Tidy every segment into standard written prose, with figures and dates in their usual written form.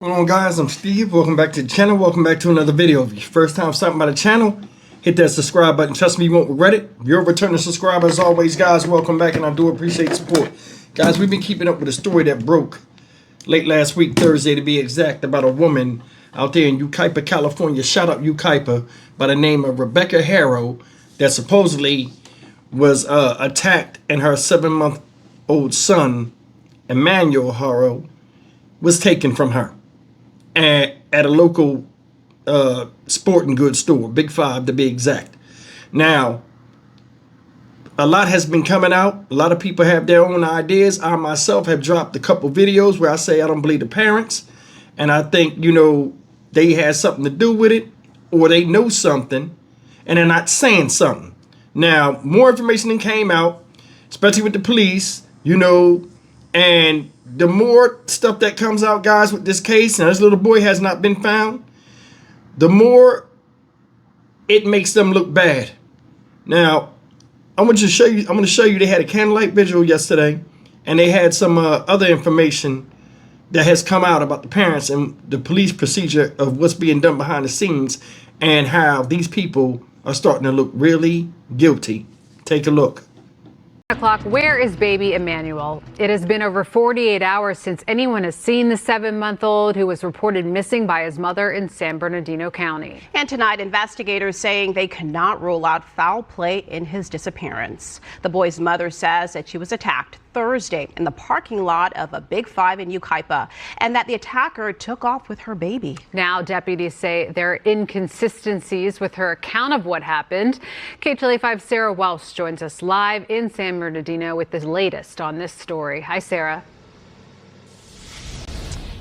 What's going on, guys? I'm Steve. Welcome back to the channel. Welcome back to another video. If you're first time stopping by the channel, hit that subscribe button. Trust me, you won't regret it. If you're a returning subscriber, as always, guys, welcome back, and I do appreciate support. Guys, we've been keeping up with a story that broke late last week, Thursday to be exact, about a woman out there in Yucaipa, California. Shout out Yucaipa, by the name of Rebecca Haro, that supposedly was attacked, and her 7-month-old son, Emmanuel Haro, was taken from her at a local sporting goods store, Big Five to be exact. Now, a lot has been coming out. A lot of people have their own ideas. I myself have dropped a couple videos where I say I don't believe the parents, and I think, you know, they had something to do with it, or they know something and they're not saying something. Now, more information that came out, especially with the police, you know, and the more stuff that comes out, guys, with this case, and this little boy has not been found, the more it makes them look bad. Now, I'm going to show you they had a candlelight vigil yesterday, and they had some other information that has come out about the parents and the police procedure of what's being done behind the scenes and how these people are starting to look really guilty. Take a look. O'clock. Where is baby Emmanuel? It has been over 48 hours since anyone has seen the 7-month-old who was reported missing by his mother in San Bernardino County. And tonight, investigators saying they cannot rule out foul play in his disappearance. The boy's mother says that she was attacked Thursday in the parking lot of a Big Five in Yucaipa, and that the attacker took off with her baby. Now, deputies say there are inconsistencies with her account of what happened. KTLA5's Sarah Welsh joins us live in San Bernardino with the latest on this story. Hi, Sarah.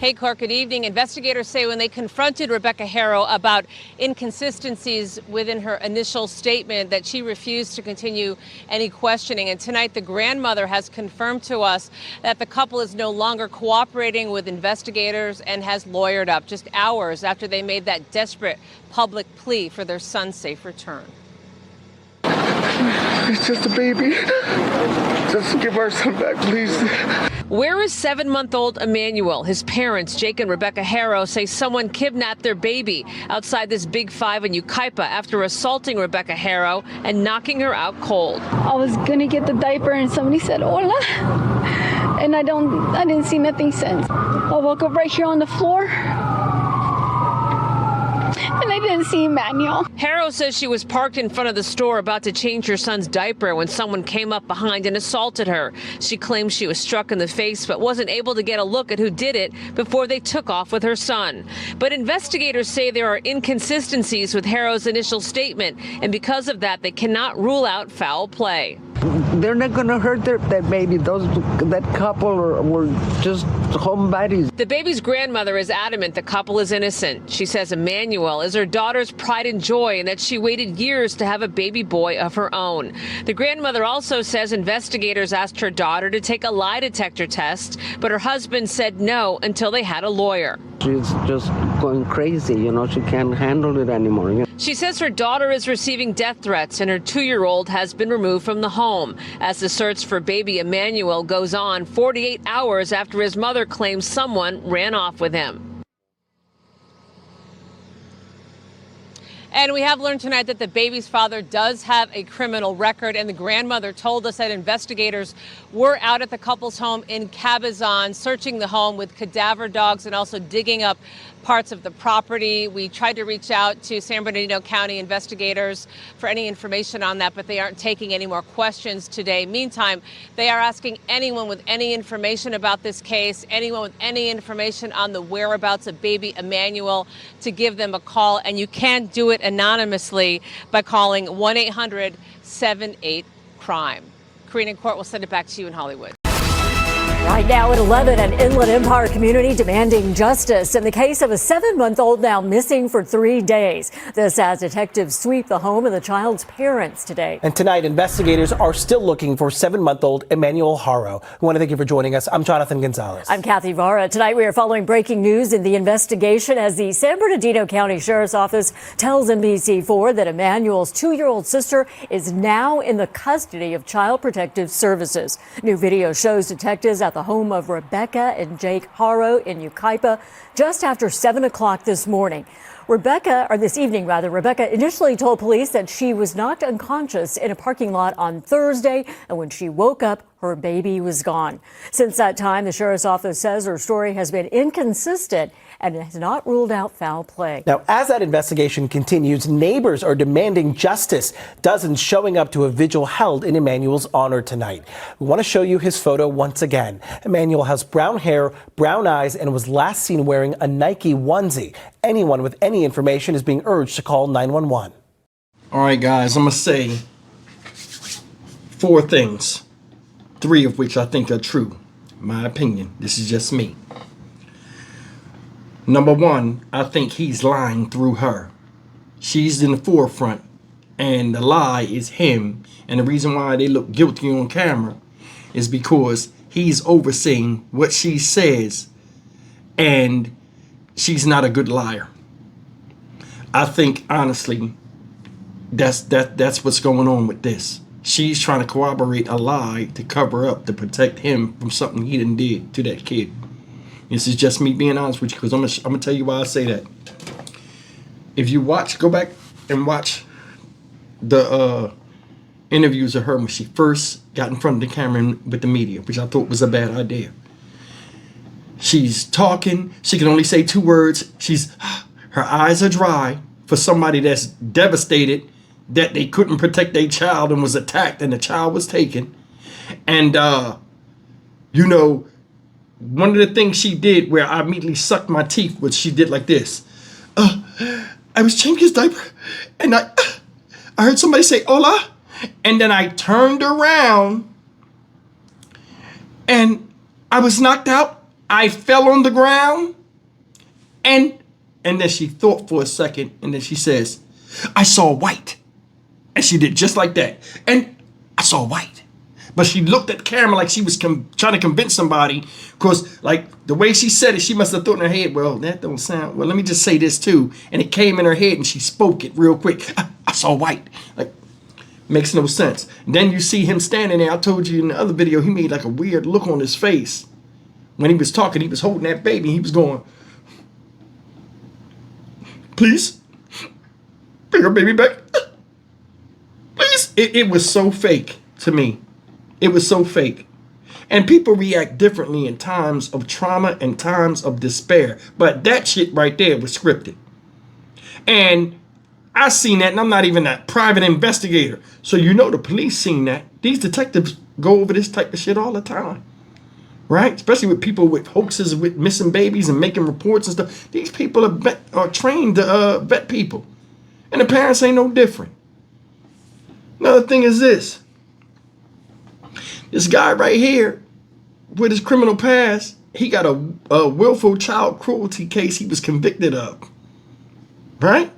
Hey, Clark, good evening. Investigators say when they confronted Rebecca Haro about inconsistencies within her initial statement that she refused to continue any questioning. And tonight, the grandmother has confirmed to us that the couple is no longer cooperating with investigators and has lawyered up just hours after they made that desperate public plea for their son's safe return. It's just a baby. Just give our son back, please. Where is 7-month-old Emmanuel? His parents, Jake and Rebecca Haro, say someone kidnapped their baby outside this Big Five in Yucaipa after assaulting Rebecca Haro and knocking her out cold. I was gonna get the diaper and somebody said hola, and I didn't see nothing since. I woke up right here on the floor, and I didn't see Emmanuel. Haro says she was parked in front of the store about to change her son's diaper when someone came up behind and assaulted her. She claims she was struck in the face but wasn't able to get a look at who did it before they took off with her son. But investigators say there are inconsistencies with Haro's initial statement, and because of that, they cannot rule out foul play. They're not going to hurt that baby. That couple were just homebodies. The baby's grandmother is adamant the couple is innocent. She says Emmanuel is her daughter's pride and joy and that she waited years to have a baby boy of her own. The grandmother also says investigators asked her daughter to take a lie detector test, but her husband said no until they had a lawyer. She's just going crazy, you know. She can't handle it anymore. You know? She says her daughter is receiving death threats and her 2-year-old has been removed from the home. As the search for baby Emmanuel goes on 48 hours after his mother claims someone ran off with him. And we have learned tonight that the baby's father does have a criminal record, and the grandmother told us that investigators were out at the couple's home in Cabazon, searching the home with cadaver dogs and also digging up parts of the property. We tried to reach out to San Bernardino County investigators for any information on that, but they aren't taking any more questions today. Meantime, they are asking anyone with any information about this case, anyone with any information on the whereabouts of baby Emmanuel, to give them a call. And you can do it anonymously by calling 1-800-78-CRIME. Karina and Court will send it back to you in Hollywood. Right now at 11, an Inland Empire community demanding justice in the case of a 7-month-old now missing for 3 days. This as detectives sweep the home of the child's parents today. And tonight, investigators are still looking for 7-month-old Emmanuel Haro. We want to thank you for joining us. I'm Jonathan Gonzalez. I'm Kathy Vara. Tonight we are following breaking news in the investigation as the San Bernardino County Sheriff's Office tells NBC4 that Emmanuel's 2-year-old sister is now in the custody of Child Protective Services. New video shows detectives at at the home of Rebecca and Jake Haro in Yucaipa just after 7 o'clock this morning. Rebecca initially told police that she was knocked unconscious in a parking lot on Thursday, and when she woke up, her baby was gone. Since that time, the sheriff's office says her story has been inconsistent and has not ruled out foul play. Now, as that investigation continues, neighbors are demanding justice. Dozens showing up to a vigil held in Emmanuel's honor tonight. We want to show you his photo once again. Emmanuel has brown hair, brown eyes, and was last seen wearing a Nike onesie. Anyone with any information is being urged to call 911. All right, guys, I'm going to say 4 things, 3 of which I think are true. My opinion. This is just me. Number 1, I think he's lying through her. She's in the forefront, and the lie is him. And the reason why they look guilty on camera is because he's overseeing what she says, and she's not a good liar. I think, honestly, that's what's going on with this. She's trying to corroborate a lie to cover up, to protect him from something he done did to that kid. This is just me being honest with you, because I'm gonna tell you why I say that. If you go back and watch the interviews of her when she first got in front of the camera with the media, which I thought was a bad idea. She's talking. She can only say 2 words. Her eyes are dry for somebody that's devastated that they couldn't protect their child and was attacked and the child was taken. And one of the things she did where I immediately sucked my teeth was she did like this. I was changing his diaper and I heard somebody say hola, and then I turned around and I was knocked out. I fell on the ground and then she thought for a second and then she says, I saw white. And she did just like that. And I saw white. But she looked at the camera like she was trying to convince somebody, because like the way she said it, she must have thought in her head, well, that don't sound, well, let me just say this too. And it came in her head and she spoke it real quick. I saw white. Like, makes no sense. And then you see him standing there. I told you in the other video, he made like a weird look on his face. When he was talking, he was holding that baby. He was going, please, bring her baby back. Please. It was so fake to me. It was so fake. And people react differently in times of trauma and times of despair. But that shit right there was scripted. And I seen that, and I'm not even a private investigator. So the police seen that. These detectives go over this type of shit all the time. Right? Especially with people with hoaxes, with missing babies and making reports and stuff. These people are trained to vet people. And the parents ain't no different. Another thing is this. This guy right here, with his criminal past, he got a willful child cruelty case he was convicted of. Right?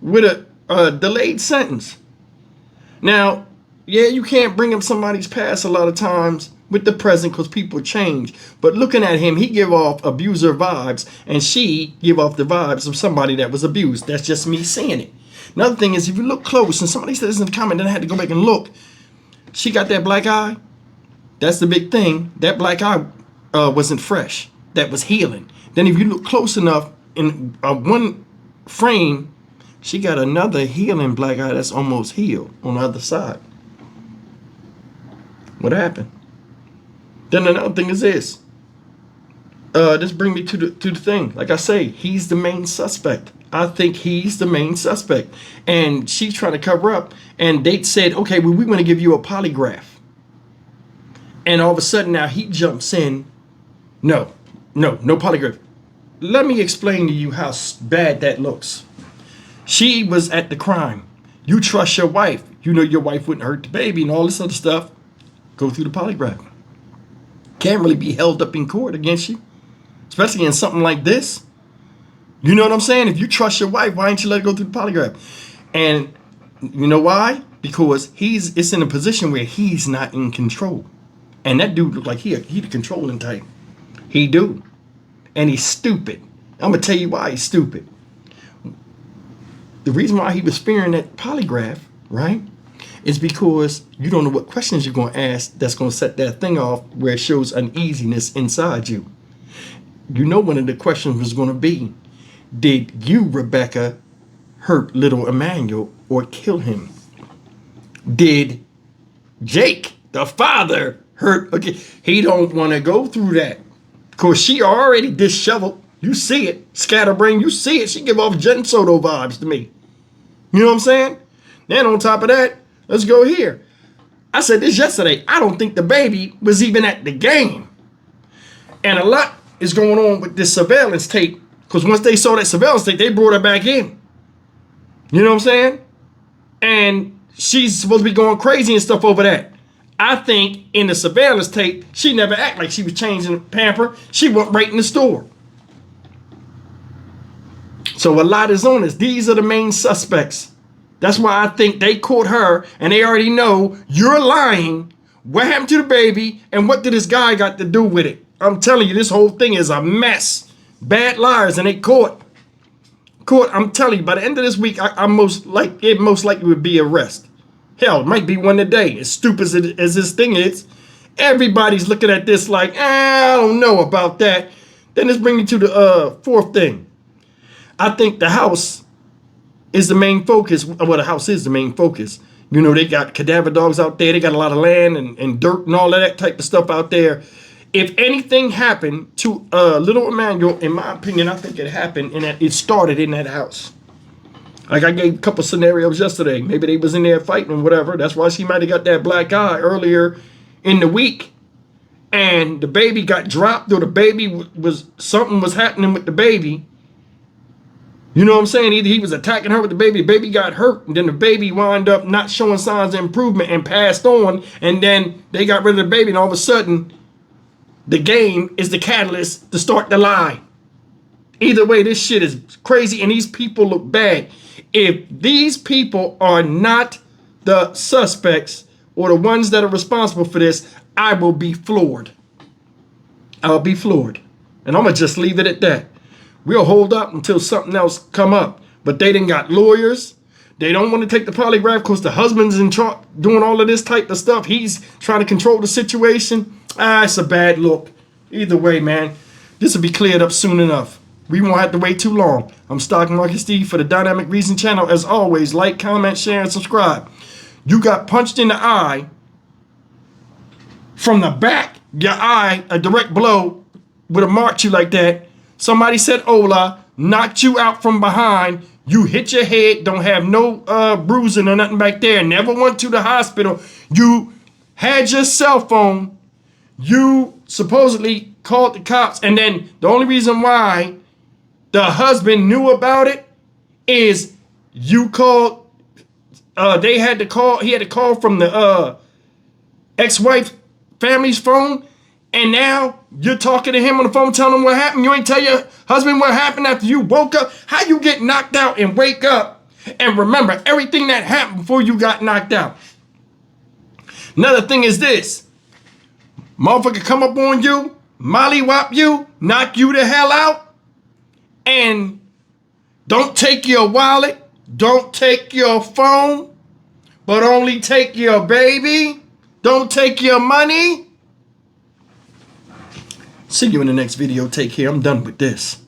With a delayed sentence. Now, yeah, you can't bring up somebody's past a lot of times with the present because people change. But looking at him, he give off abuser vibes, and she give off the vibes of somebody that was abused. That's just me saying it. Another thing is, if you look close, and somebody said this in the comment, then I had to go back and look. She got that black eye. That's the big thing. That black eye wasn't fresh. That was healing. Then if you look close enough in one frame, she got another healing black eye that's almost healed on the other side. What happened? Then another thing is this. This brings me to the thing. Like I say, he's the main suspect. I think he's the main suspect. And she's trying to cover up. And they said, okay, well, we want to give you a polygraph. And all of a sudden now he jumps in. No polygraph. Let me explain to you how bad that looks. She was at the crime. You trust your wife. You know your wife wouldn't hurt the baby and all this other stuff. Go through the polygraph. Can't really be held up in court against you. Especially in something like this. You know what I'm saying? If you trust your wife, why didn't you let her go through the polygraph? And you know why? Because it's in a position where he's not in control. And that dude look like he the controlling type. He do. And he's stupid. I'm going to tell you why he's stupid. The reason why he was fearing that polygraph, right, It's because you don't know what questions you're going to ask that's going to set that thing off where it shows uneasiness inside you. You know one of the questions was going to be, did you, Rebecca, hurt little Emmanuel or kill him? Did Jake, the father, hurt? Okay, he don't want to go through that because she already disheveled. You see it. Scatterbrain, you see it. She give off Jen Soto vibes to me. You know what I'm saying? Then on top of that, let's go here. I said this yesterday. I don't think the baby was even at the game. And a lot is going on with this surveillance tape because once they saw that surveillance tape, they brought her back in. You know what I'm saying? And she's supposed to be going crazy and stuff over that. I think in the surveillance tape, she never acted like she was changing the pamper. She went right in the store. So a lot is on this. These are the main suspects. That's why I think they caught her and they already know you're lying. What happened to the baby and what did this guy got to do with it? I'm telling you, this whole thing is a mess. Bad liars and they caught. I'm telling you, by the end of this week, it most likely would be arrest. Hell, it might be one today. As stupid as this thing is, everybody's looking at this like, I don't know about that. Then let's bring you to the fourth thing. I think the house is the main focus. Well, the house is the main focus. You know, they got cadaver dogs out there. They got a lot of land and dirt and all of that type of stuff out there. If anything happened to little Emmanuel, in my opinion, I think it happened and it started in that house. Like I gave a couple scenarios yesterday. Maybe they was in there fighting or whatever. That's why she might have got that black eye earlier in the week. And the baby got dropped or the baby something was happening with the baby. You know what I'm saying? Either he was attacking her with the baby got hurt, and then the baby wound up not showing signs of improvement and passed on, and then they got rid of the baby, and all of a sudden, the game is the catalyst to start the lie. Either way, this shit is crazy, and these people look bad. If these people are not the suspects or the ones that are responsible for this, I will be floored. I'll be floored. And I'm going to just leave it at that. We'll hold up until something else come up. But they done got lawyers. They don't want to take the polygraph because the husband's in charge doing all of this type of stuff. He's trying to control the situation. It's a bad look. Either way, man, this will be cleared up soon enough. We won't have to wait too long. I'm Stock Market Steve for the Dynamic Reason channel. As always, like, comment, share, and subscribe. You got punched in the eye from the back. Your eye, a direct blow would have marked you like that. Somebody said hola, knocked you out from behind. You hit your head, don't have no bruising or nothing back there. Never went to the hospital. You had your cell phone. You supposedly called the cops. And then the only reason why the husband knew about it is you called. He had to call from the ex-wife family's phone. And now you're talking to him on the phone, telling him what happened. You ain't tell your husband what happened after you woke up. How you get knocked out and wake up and remember everything that happened before you got knocked out? Another thing is this. Motherfucker come up on you, mollywop you, knock you the hell out, and don't take your wallet, don't take your phone, but only take your baby. Don't take your money. See you in the next video. Take care. I'm done with this.